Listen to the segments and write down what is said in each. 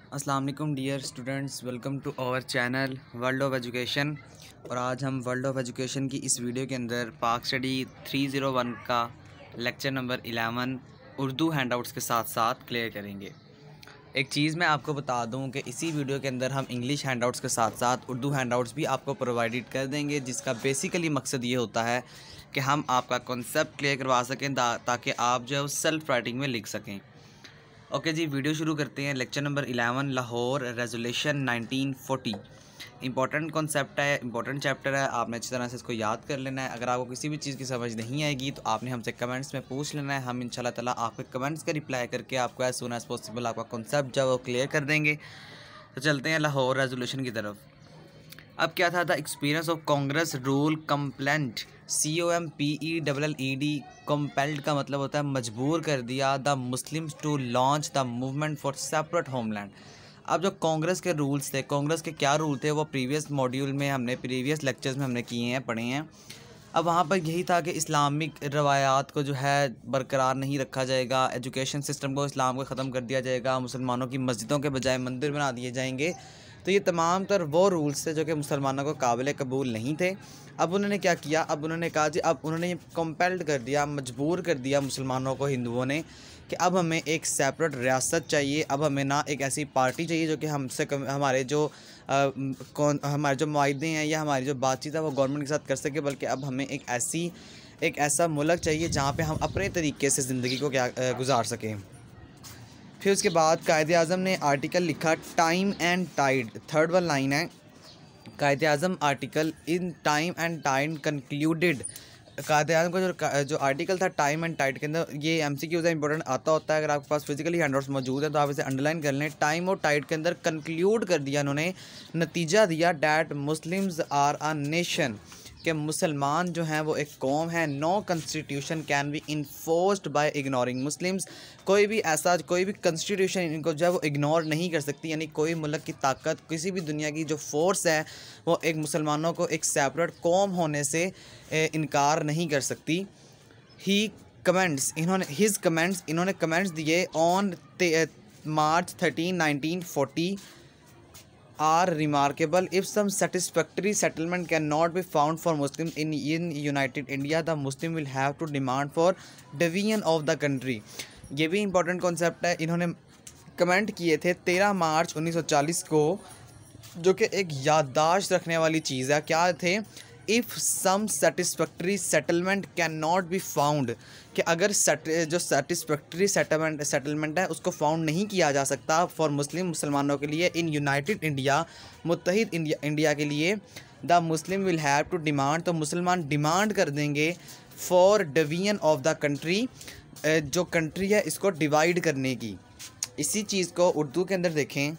अस्सलाम वालेकुम dear students, welcome to our channel world of education. और आज हम वर्ल्ड ऑफ एजुकेशन की इस वीडियो के अंदर पाक स्टडी 301 का लेक्चर नंबर 11 उर्दू हैंडआउट्स के साथ साथ क्लियर करेंगे। एक चीज़ मैं आपको बता दूं कि इसी वीडियो के अंदर हम इंग्लिश हैंडआउट्स के साथ साथ उर्दू हैंडआउट्स भी आपको प्रोवाइडेड कर देंगे, जिसका बेसिकली मकसद ये होता है कि हम आपका कॉन्सेप्ट क्लियर करवा सकें ताकि आप जो है सेल्फ राइटिंग में लिख सकें। ओके जी, वीडियो शुरू करते हैं। Lecture number 11 Lahore resolution 1940। Important concept है, इंपॉर्टेंट चैप्टर है, आपने अच्छी तरह से इसको याद कर लेना है। अगर आपको किसी भी चीज़ की समझ नहीं आएगी तो आपने हमसे कमेंट्स में पूछ लेना है। हम इंशाल्लाह ताला आपके कमेंट्स का रिप्लाई करके आपको एज सून एज पॉसिबल आपका कॉन्सेप्ट जो है वो क्लियर कर देंगे। तो चलते हैं लाहौर रेजोल्यूशन की तरफ। अब क्या था, the experience of Congress rule complaint, COMPELLED। Compelled का मतलब होता है मजबूर कर दिया, the Muslims to launch the movement for separate homeland. अब जो कांग्रेस के रूल्स थे, कांग्रेस के क्या रूल थे, वो प्रीवियस मॉड्यूल में हमने प्रीवियस लेक्चर्स में हमने किए हैं, पढ़े हैं। अब वहाँ पर यही था कि इस्लामिक रवायात को जो है बरकरार नहीं रखा जाएगा, एजुकेशन सिस्टम को इस्लाम को ख़त्म कर दिया जाएगा, मुसलमानों की मस्जिदों के बजाय मंदिर बना दिए जाएंगे। तो ये तमाम तर वो रूल्स थे जो कि मुसलमानों को काबिल कबूल नहीं थे। अब उन्होंने क्या किया, अब उन्होंने कहा जी, अब उन्होंने कंपेल्ड कर दिया, मजबूर कर दिया मुसलमानों को, हिंदुओं ने, कि अब हमें एक सेपरेट रियासत चाहिए। अब हमें ना एक ऐसी पार्टी चाहिए जो कि हमारे जो हमारे जो मुआहदे हैं या हमारी जो बातचीत है वो गवर्नमेंट के साथ कर सके, बल्कि अब हमें एक ऐसा मुल्क चाहिए जहाँ पे हम अपने तरीके से ज़िंदगी को गुजार सकें। फिर उसके बाद कायदे आज़म ने आर्टिकल लिखा Time and Tide, third one line है। Quaid Azam article in Time and Tide concluded. Quaid Azam का जो आर्टिकल था टाइम एंड टाइड के अंदर, ये MCQ है, इंपॉर्टेंट आता होता है। अगर आपके पास फिजिकली हैंडआउट्स मौजूद है तो आप इसे अंडरलाइन कर लें। टाइम और टाइड के अंदर कंक्लूड कर दिया उन्होंने, नतीजा दिया, that Muslims are a nation, कि मुसलमान जो हैं वो एक कौम है। No constitution can be enforced by ignoring Muslims. कोई भी कॉन्स्टिट्यूशन इनको जो है वो इग्नोर नहीं कर सकती, यानी कोई मुल्क की ताकत, किसी भी दुनिया की जो फोर्स है वो एक मुसलमानों को एक सेपरेट कौम होने से इनकार नहीं कर सकती। इन्होंने कमेंट्स दिए on March 13, 1940 are remarkable. If some satisfactory settlement cannot be found for Muslims in United India, the Muslim will have to demand for division of the country. ये भी इम्पोर्टेंट कॉन्सेप्ट है। इन्होंने कमेंट किए थे 13 मार्च 1940 को, जो कि एक याददाश्त रखने वाली चीज़ है। क्या थे? If some satisfactory settlement can not be found, कि अगर जो सेटिस्फैक्ट्री सेटलमेंट है उसको फाउंड नहीं किया जा सकता फॉर मुसलमानों के लिए इन यूनाइटेड इंडिया, मुत्तहिद इंडिया के लिए, the Muslim will have to demand, तो मुसलमान डिमांड कर देंगे for division of the country, जो कंट्री है इसको डिवाइड करने की। इसी चीज़ को उर्दू के अंदर देखें,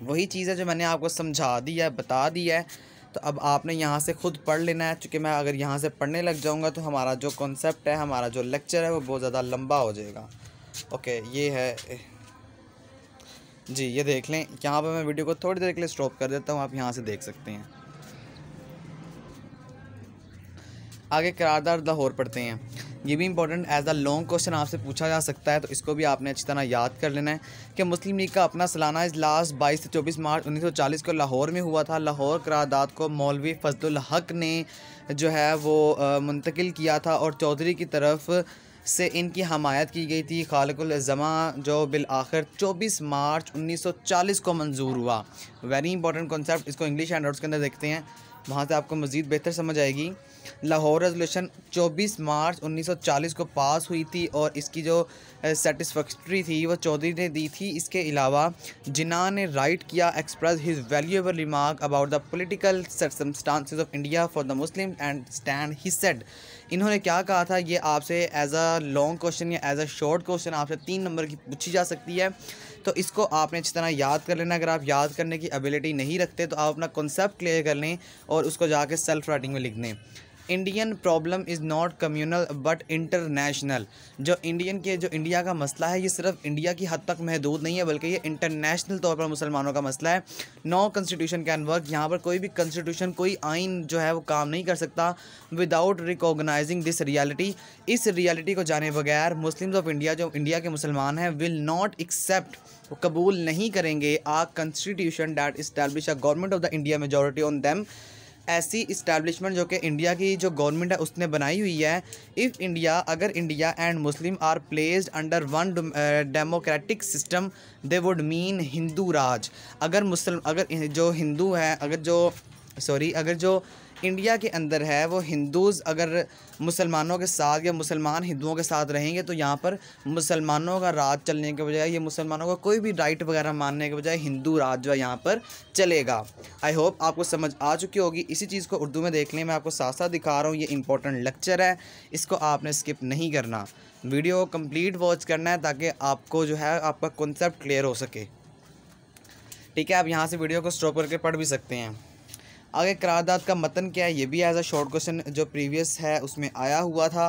वही चीज़ है जो मैंने आपको समझा दी है, बता दी है। तो अब आपने यहाँ से ख़ुद पढ़ लेना है, चूँकि मैं अगर यहाँ से पढ़ने लग जाऊँगा तो हमारा जो कॉन्सेप्ट है, हमारा जो लेक्चर है वो बहुत ज़्यादा लंबा हो जाएगा। ओके, ये है जी, ये देख लें। यहाँ पर मैं वीडियो को थोड़ी देर के लिए स्टॉप कर देता हूँ, आप यहाँ से देख सकते हैं। आगे करारदाद लाहौर पढ़ते हैं। ये भी important as a long question आपसे पूछा जा सकता है, तो इसको भी आपने अच्छी तरह याद कर लेना है कि मुस्लिम लीग का अपना सालाना इजलास 22 से 24 मार्च 1940 को लाहौर में हुआ था। लाहौर करारदाद को मौलवी फजलुल हक ने जो है वो मुंतकिल किया था और चौधरी की तरफ से इनकी हमायत की गई थी। खालिकुल ज़मा जो बिल आखिर 24 मार्च 1940 को मंजूर हुआ। वेरी इंपॉर्टेंट कॉन्सेप्ट, इसको इंग्लिश हैंडआउट्स के अंदर देखते हैं, वहाँ से आपको मज़ीद बेहतर समझ आएगी। लाहौर रेजोल्यूशन 24 मार्च 1940 को पास हुई थी और इसकी जो सेटिस्फैक्ट्री थी वो चौधरी ने दी थी। इसके अलावा जिन्ना ने राइट किया, express his valuable remark about the political circumstances of India for the Muslim and stand he said. इन्होंने क्या कहा था, ये आपसे एज अ लॉन्ग क्वेश्चन या एज अ शॉर्ट क्वेश्चन आपसे 3 नंबर की पूछी जा सकती है, तो इसको आपने अच्छी तरह याद कर लेना। अगर आप याद करने की एबिलिटी नहीं रखते तो आप अपना कॉन्सेप्ट क्लियर कर लें और उसको जाके सेल्फ राइटिंग में लिख दें। Indian problem is not communal but international. जो इंडिया का मसला है ये सिर्फ इंडिया की हद तक महदूद नहीं है, बल्कि ये इंटरनेशनल तौर पर मुसलमानों का मसला है। नो कॉन्स्टिट्यूशन कैन वर्क, यहाँ पर कोई भी कॉन्स्टिट्यूशन, कोई आइन जो है वो काम नहीं कर सकता विदाउट रिकॉग्नाइजिंग दिस रियलिटी। इस रियलिटी को जाने बगैर मुस्लिम्स ऑफ इंडिया, जो इंडिया के मुसलमान हैं, विल नॉट एक्सेप्ट, वो कबूल नहीं करेंगे a constitution that establish a government of the India majority on them. ऐसी इस्टेब्लिशमेंट जो कि इंडिया की जो गवर्नमेंट है उसने बनाई हुई है। इफ़ इंडिया, अगर India and Muslim are placed under one democratic system they would mean Hindu Raj. अगर जो हिंदू है, अगर जो इंडिया के अंदर है वो हिंदूज़ अगर मुसलमानों के साथ या मुसलमान हिंदुओं के साथ रहेंगे तो यहाँ पर मुसलमानों का राज चलने के बजाय, ये मुसलमानों का कोई भी राइट वगैरह मानने के बजाय हिंदू राज जो है यहाँ पर चलेगा। आई होप आपको समझ आ चुकी होगी। इसी चीज़ को उर्दू में देख लें, मैं आपको साथ साथ दिखा रहा हूँ। ये इंपॉर्टेंट लेक्चर है, इसको आपने स्किप नहीं करना, वीडियो कंप्लीट वॉच करना है ताकि आपको जो है आपका कॉन्सेप्ट क्लियर हो सके। ठीक है, आप यहाँ से वीडियो को स्टॉप करके पढ़ भी सकते हैं। आगे करारदाद का मतन क्या है, ये भी एज अ शॉर्ट क्वेश्चन जो प्रीवियस है उसमें आया हुआ था।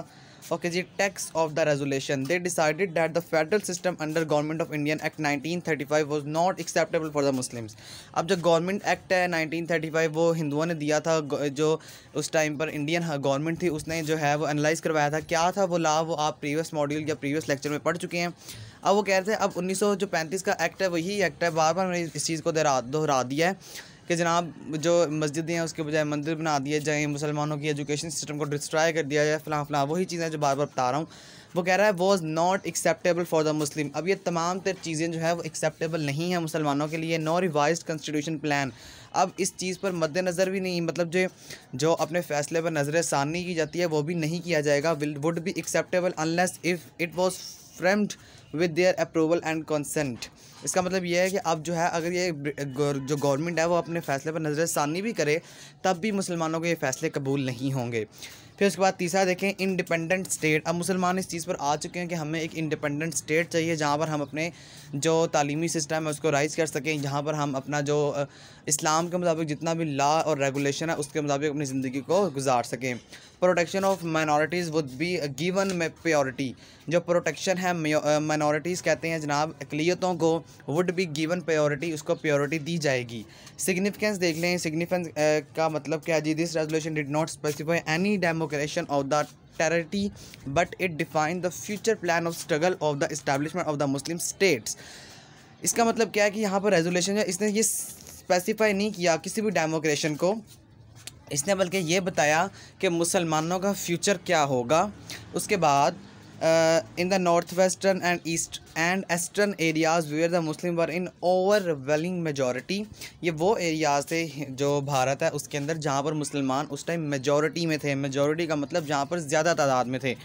ओके जी, text of the resolution, they decided that the federal system under government of Indian act 1935 was not acceptable for the Muslims. अब जो गवर्नमेंट एक्ट है 1935 वो हिंदुओं ने दिया था, जो उस टाइम पर इंडियन गवर्नमेंट थी उसने जो है वो एनालाइज़ करवाया था। क्या था वो लॉ, वो आप प्रीवियस मॉड्यूल या प्रीवियस लेक्चर में पढ़ चुके हैं। अब वो कह रहे थे अब 1935 का एक्ट है वही एक्ट है, बार बार मैंने इस चीज़ को दोहरा दिया है कि जनाब जो मस्जिदें हैं उसके बजाय मंदिर बना दिए जाए, मुसलमानों की एजुकेशन सिस्टम को डिस्ट्रॉय कर दिया जाए, फलां वही चीज़ें जो बार बार बता रहा हूँ। वो कह रहा है was not acceptable for the Muslim. अब ये तमाम तर चीज़ें जो है वो एक्सेप्टेबल नहीं है मुसलमानों के लिए। नो रिवाइज्ड कॉन्स्टिट्यूशन प्लान, अब इस चीज़ पर मद्देनज़र भी नहीं, मतलब जो अपने फ़ैसले पर नज़र सानी की जाती है वो भी नहीं किया जाएगा। Would be acceptable unless if it was framed with their approval and consent. इसका मतलब ये है कि अब जो है अगर ये जो गवर्नमेंट है वो अपने फ़ैसले पर नज़र सानी भी करे तब भी मुसलमानों को ये फ़ैसले कबूल नहीं होंगे। फिर उसके बाद तीसरा देखें, इंडिपेंडेंट स्टेट। अब मुसलमान इस चीज़ पर आ चुके हैं कि हमें एक इंडिपेंडेंट स्टेट चाहिए जहाँ पर हम अपने जो तालीमी सिस्टम है उसको राइज़ कर सकें, जहाँ पर हम अपना जो इस्लाम के मुताबिक जितना भी लॉ और रेगुलेशन है उसके मुताबिक अपनी ज़िंदगी को गुजार सकें। Protection of minorities would be given priority. जो प्रोटेक्शन है माइनॉरिटीज़ कहते हैं जनाब अक़लियतों को, वुड बी गिवन प्रायोरिटी, उसको प्रायोरिटी दी जाएगी। सिग्निफिकेंस देख लें, सिग्निफिकेंस का मतलब क्या है जी, this resolution did not specify any demarcation of the territory but it define the future plan of struggle of the establishment of the Muslim states. इसका मतलब क्या है कि यहाँ पर रेजोल्यूशन है इसने ये स्पेसिफाई नहीं किया किसी भी डेमोक्रेशन को, इसने बल्कि ये बताया कि मुसलमानों का फ्यूचर क्या होगा। उसके बाद in the north western and east and eastern areas where the Muslim were in overwhelming majority. ये वो एरियाज़ थे जो भारत है उसके अंदर जहाँ पर मुसलमान उस टाइम मेजॉरिटी में थे। मेजॉरिटी का मतलब जहाँ पर ज़्यादा तादाद में थे।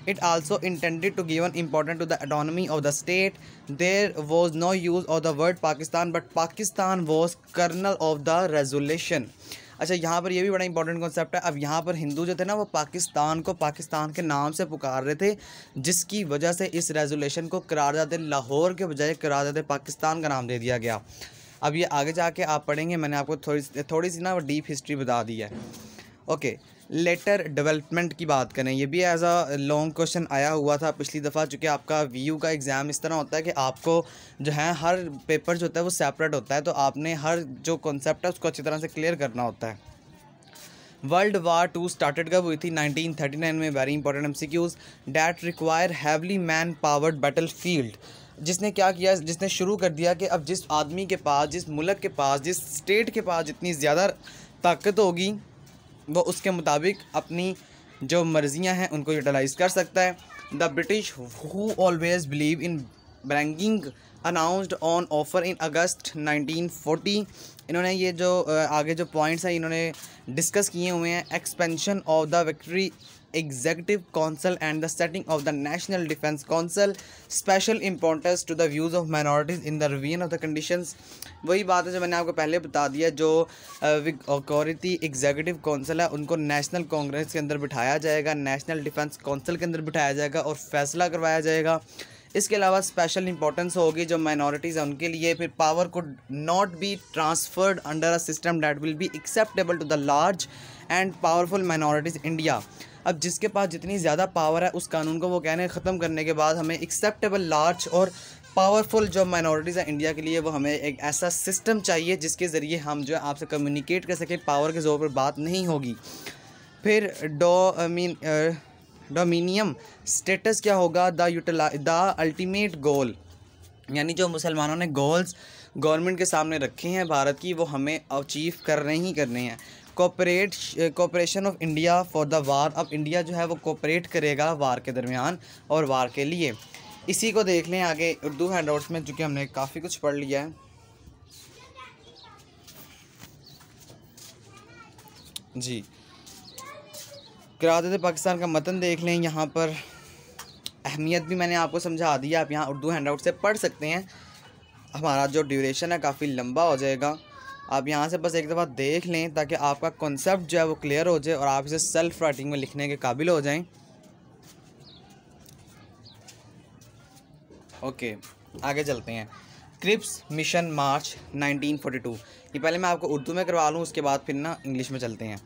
It also intended to give an importance to the autonomy of the state. There was no use of the word Pakistan, but Pakistan was kernel of the resolution. अच्छा, यहाँ पर ये भी बड़ा इंपॉर्टेंट कॉन्सेप्ट है। अब यहाँ पर हिंदू जो थे ना वो पाकिस्तान को पाकिस्तान के नाम से पुकार रहे थे, जिसकी वजह से इस रेजोल्यूशन को करारदाद लाहौर के बजाय करारदाद पाकिस्तान का नाम दे दिया गया। अब ये आगे जाके आप पढ़ेंगे, मैंने आपको थोड़ी सी ना वो डीप हिस्ट्री बता दी है। ओके, लेटर डेवलपमेंट की बात करें, ये भी एज अ लॉन्ग क्वेश्चन आया हुआ था पिछली दफ़ा। चूँकि आपका वीयू का एग्ज़ाम इस तरह होता है कि आपको जो है हर पेपर जो होता है वो सेपरेट होता है, तो आपने हर जो कॉन्सेप्ट है उसको अच्छी तरह से क्लियर करना होता है। वर्ल्ड वार 2 स्टार्टेड कब हुई थी? 1939 में। Very important MCQs। That require heavily man powered battle field. जिसने क्या किया, जिसने शुरू कर दिया कि अब जिस आदमी के पास, जिस मुल्क के पास, जिस स्टेट के पास जितनी ज़्यादा ताकत होगी वो उसके मुताबिक अपनी जो मर्जियां हैं उनको यूटिलाइज़ कर सकता है। The British who always believe in bringing announced on offer in August 1940। इन्होंने ये जो आगे जो पॉइंट्स हैं इन्होंने डिस्कस किए हुए हैं। Expansion of the victory executive council and the setting of the national defence council, special importance to the views of minorities in the revision of the conditions. वही बात है जो मैंने आपको पहले बता दिया, जो अथॉरिटी एग्जीक्यूटिव काउंसिल है उनको नेशनल कांग्रेस के अंदर बिठाया जाएगा, नेशनल डिफेंस काउंसिल के अंदर बिठाया जाएगा और फैसला करवाया जाएगा। इसके अलावा स्पेशल इंपॉर्टेंस होगी जो माइनॉरिटीज़ हैं उनके लिए। फिर power could not be transferred under a system that will be acceptable to the large and powerful minorities India. अब जिसके पास जितनी ज़्यादा पावर है उस कानून को वो कहने ख़त्म करने के बाद हमें एक्सेप्टेबल लार्ज और पावरफुल जो माइनॉरिटीज़ हैं इंडिया के लिए, वो हमें एक ऐसा सिस्टम चाहिए जिसके ज़रिए हम जो है आपसे कम्युनिकेट कर सकें, पावर के ज़ोर पर बात नहीं होगी। फिर डोमिनियम स्टेटस क्या होगा, द अल्टीमेट गोल, यानी जो मुसलमानों ने गोल्स गवर्नमेंट के सामने रखे हैं भारत की, वो हमें अचीव करने ही करने हैं। Cooperation of India for the war, अब इंडिया जो है वो कोऑपरेट करेगा वार के दरमियान और वार के लिए। इसी को देख लें आगे उर्दू हैंडआउट्स में, चूँकि हमने काफ़ी कुछ पढ़ लिया है जी। क़यादत पाकिस्तान का मतन देख लें, यहाँ पर अहमियत भी मैंने आपको समझा दी है, आप यहाँ उर्दू हैंडआउट से पढ़ सकते हैं। हमारा जो ड्यूरेशन है काफ़ी लंबा हो जाएगा, आप यहाँ से बस एक दफ़ा देख लें ताकि आपका कॉन्सेप्ट जो है वो क्लियर हो जाए और आप इसे सेल्फ राइटिंग में लिखने के काबिल हो जाएं। ओके, आगे चलते हैं। क्रिप्स मिशन मार्च 1942, ये पहले मैं आपको उर्दू में करवा लूँ, उसके बाद फिर ना इंग्लिश में चलते हैं।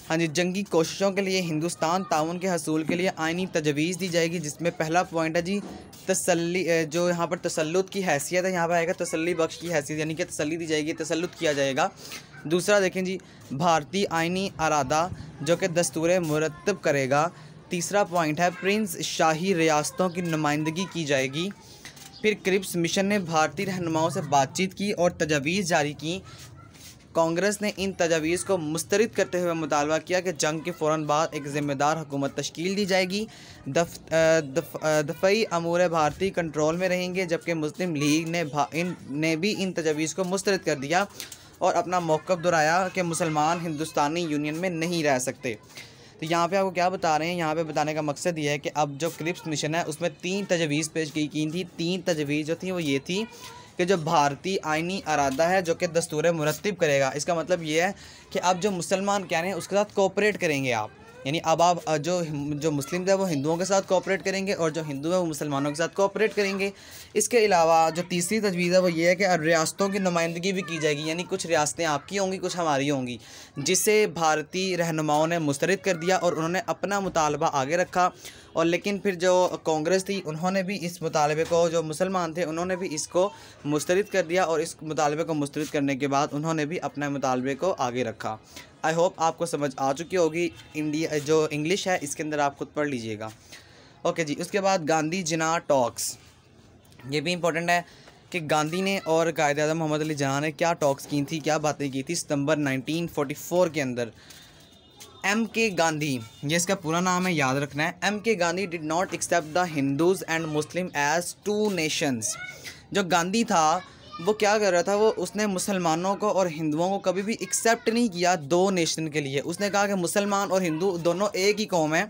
हाँ जी, जंगी कोशिशों के लिए हिंदुस्तान ताउन के हसूल के लिए आइनी तजवीज़ दी जाएगी, जिसमें पहला पॉइंट है जी तसल्ली, जो यहाँ पर तसल्लुत की हैसियत है, यहाँ पर आएगा तसल्ली बख्श की हैसियत, यानी कि तसल्ली दी जाएगी, तसल्लुत किया जाएगा। दूसरा देखें जी, भारतीय आइनी अरादा जो कि दस्तूर मुरतब करेगा। तीसरा पॉइंट है प्रिंस शाही रियासतों की नुमाइंदगी की जाएगी। फिर क्रिप्स मिशन ने भारतीय रहनुमाओं से बातचीत की और तजवीज़ जारी की। कांग्रेस ने इन तजावीज़ को मुस्तरद करते हुए मुतालबा किया कि जंग के फ़ौरन बाद एक ज़िम्मेदार हुकूमत तश्कील दी जाएगी। दफ़ई अमूर भारतीय कंट्रोल में रहेंगे, जबकि मुस्लिम लीग ने भी इन तजावीज़ को मुस्तरद कर दिया और अपना मौक़िफ़ दोहराया कि मुसलमान हिंदुस्तानी यूनियन में नहीं रह सकते। तो यहाँ पे आपको क्या बता रहे हैं, यहाँ पे बताने का मकसद ये है कि अब जो क्रिप्स मिशन है उसमें 3 तजवीज़ पेश की थी। 3 तजवीज़ जो थी वो ये थी कि जो भारतीय आइनी अरादा है जो कि दस्तूर मुरतब करेगा, इसका मतलब ये है कि अब जो मुसलमान कह रहे हैं उसके साथ कोऑपरेट करेंगे आप, यानी अब आप जो मुस्लिम है वो हिंदुओं के साथ कोऑपरेट करेंगे और जो हिंदू है वो मुसलमानों के साथ कोऑपरेट करेंगे। इसके अलावा जो तीसरी तजवीज़ है वो ये है कि रियासतों की नुमाइंदगी भी की जाएगी, यानी कुछ रियासतें आपकी होंगी कुछ हमारी होंगी, जिसे भारतीय रहनुमाओं ने मुस्तरद कर दिया और उन्होंने अपना मुतालबा आगे रखा। और लेकिन फिर जो कांग्रेस थी उन्होंने भी इस मुतालबे को, जो मुसलमान थे उन्होंने भी इसको मुस्तरद कर दिया और इस मुतालबे को मुस्तरद करने के बाद उन्होंने भी अपने मुतालबे को आगे रखा। आई होप आपको समझ आ चुकी होगी। इंडिया जो इंग्लिश है इसके अंदर आप खुद पढ़ लीजिएगा। ओके जी, उसके बाद गांधी जिन्ना टॉक्स, ये भी इम्पोर्टेंट है कि गांधी ने और कायद आज़म मोहम्मद अली जिन्ना ने क्या टॉक्स की थी, क्या बातें की थी सितंबर 1944 के अंदर। M.K. गांधी, ये इसका पूरा नाम है, याद रखना है। M.K. Gandhi did not accept the Hindus and Muslim as 2 nations. जो गांधी था वो क्या कर रहा था, वो उसने मुसलमानों को और हिंदुओं को कभी भी एक्सेप्ट नहीं किया 2 नेशन के लिए। उसने कहा कि मुसलमान और हिंदू दोनों एक ही कौम है।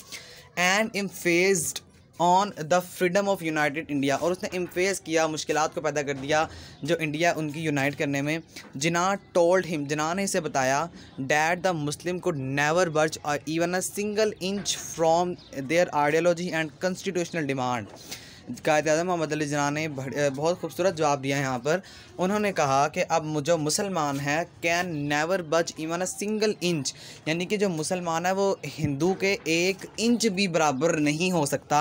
And emphasised on the freedom of united India, और उसने इम्फेज़ किया, मुश्किलात को पैदा कर दिया जो इंडिया उनकी यूनाइट करने में। जिन्ना टोल्ड हिम, जिन्ना ने इसे बताया, that the Muslim could never budge even a single inch from their ideology and constitutional demand. Quaid Azam Mohammad Ali Jinnah ने बहुत खूबसूरत जवाब दिया यहाँ पर। उन्होंने कहा कि अब जो मुसलमान है कैन नेवर बच इवन अ सिंगल इंच, यानी कि जो मुसलमान है वो हिंदू के 1 इंच भी बराबर नहीं हो सकता,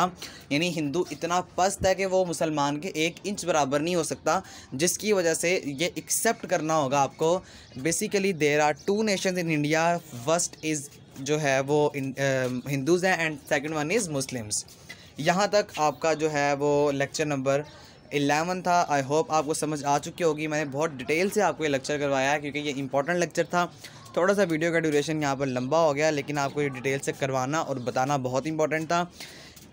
यानी हिंदू इतना पस्त है कि वो मुसलमान के 1 इंच बराबर नहीं हो सकता, जिसकी वजह से ये एक्सेप्ट करना होगा आपको। Basically there are 2 nations in India, first is जो है वो हिंदूज़ हैं and second one is Muslims. यहाँ तक आपका जो है वो लेक्चर नंबर 11 था। आई होप आपको समझ आ चुकी होगी। मैंने बहुत डिटेल से आपको ये लेक्चर करवाया है क्योंकि ये इंपॉर्टेंट लेक्चर था। थोड़ा सा वीडियो का ड्यूरेशन यहाँ पर लंबा हो गया, लेकिन आपको ये डिटेल से करवाना और बताना बहुत इंपॉर्टेंट था।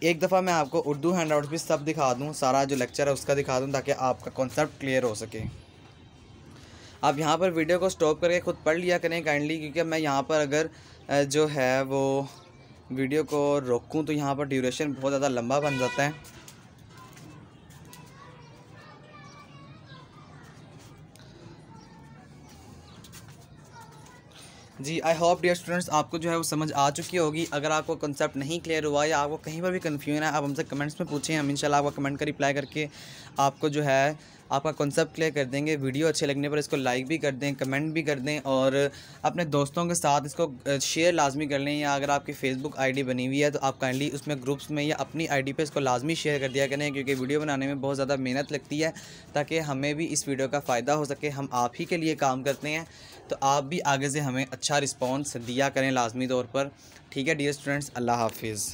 एक दफ़ा मैं आपको उर्दू हैंड आउट भी सब दिखा दूँ, सारा जो लेक्चर है उसका दिखा दूँ ताकि आपका कॉन्सेप्ट क्लियर हो सके। आप यहाँ पर वीडियो को स्टॉप करके खुद पढ़ लिया करें काइंडली, क्योंकि मैं यहाँ पर अगर जो है वो वीडियो को रोकूं तो यहाँ पर ड्यूरेशन बहुत ज़्यादा लंबा बन जाता है। जी आई होप डियर स्टूडेंट्स आपको जो है वो समझ आ चुकी होगी। अगर आपको कॉन्सेप्ट नहीं क्लियर हुआ या आपको कहीं पर भी कन्फ्यूजन है, आप हमसे कमेंट्स में पूछें, हम इंशाल्लाह आपका कमेंट का रिप्लाई करके आपको जो है आपका कॉन्सेप्ट क्लियर कर देंगे। वीडियो अच्छे लगने पर इसको लाइक भी कर दें, कमेंट भी कर दें और अपने दोस्तों के साथ इसको शेयर लाजमी कर लें। या अगर आपकी फ़ेसबुक आईडी बनी हुई है तो आप काइंडली उसमें ग्रुप्स में या अपनी आईडी पे इसको लाजमी शेयर कर दिया करें, क्योंकि वीडियो बनाने में बहुत ज़्यादा मेहनत लगती है, ताकि हमें भी इस वीडियो का फ़ायदा हो सके। हम आप ही के लिए काम करते हैं, तो आप भी आगे से हमें अच्छा रिस्पॉन्स दिया करें लाजमी तौर पर। ठीक है डियर स्टूडेंट्स, अल्लाह हाफिज़।